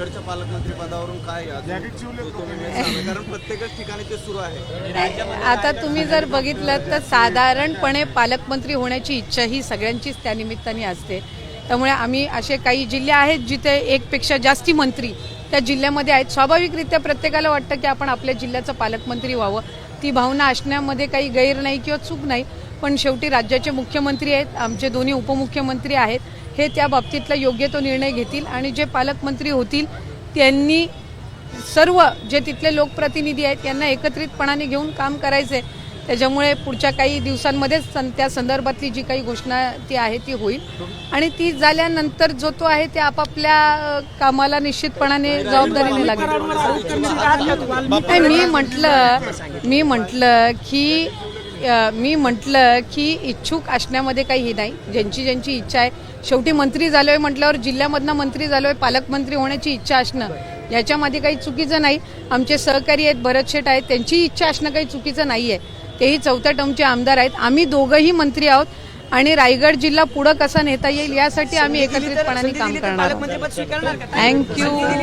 रायगडच्या पालकमंत्री पदावरून काय कारण प्रत्येकच ठिकाणी ते सुरू आहे। आता तुम्ही जर बघितलं तर साधारणपणे पालकमंत्री होण्याची इच्छा ही सगळ्यांचीच त्या निमित्ताने असते। त्यामुळे आम्ही असे काही जिल्हे आहेत जिथे एकपेक्षा जास्ती मंत्री त्या जिल्ह्यामध्ये आहेत। स्वाभाविकरित्या प्रत्येकाला वाटतं की आपण आपल्या जिल्ह्याचं पालकमंत्री व्हावं, ती भावना असण्यामध्ये काही गैर नाही किंवा चूक नाही। पण शेवटी राज्याचे मुख्यमंत्री आहेत, आमचे दोन्ही उपमुख्यमंत्री आहेत, हे त्या बाबतीतला योग्य तो निर्णय घेतील आणि जे पालकमंत्री होतील त्यांनी सर्व जे तिथले लोकप्रतिनिधी आहेत यांना एकत्रितपणाने घेऊन काम करायचे। त्याच्यामुळे पुढच्या काही दिवसांमध्येच त्या संदर्भातली जी काही घोषणा ती आहे ती होईल आणि ती झाल्यानंतर जो तो आहे ते आपापल्या कामाला निश्चितपणाने जबाबदारीने लागेल। मी म्हटलं की इच्छुक असण्यामध्ये काही हे नाही, ज्यांची इच्छा आहे। शेवटी मंत्री झालोय म्हटल्यावर जिल्ह्यामधनं मंत्री झालोय, पालकमंत्री होण्याची इच्छा असणं याच्यामध्ये काही चुकीचं नाही। आमचे सहकारी आहेत भरत शेठ आहेत, त्यांची इच्छा असणं काही चुकीचं नाही आहे। तेही 4थ्या टर्मचे आमदार आहेत, आम्ही दोघंही मंत्री आहोत आणि रायगड जिल्हा पुढे कसा नेता येईल यासाठी आम्ही एकत्रितपणे काम करणार आहोत। थँक्यू।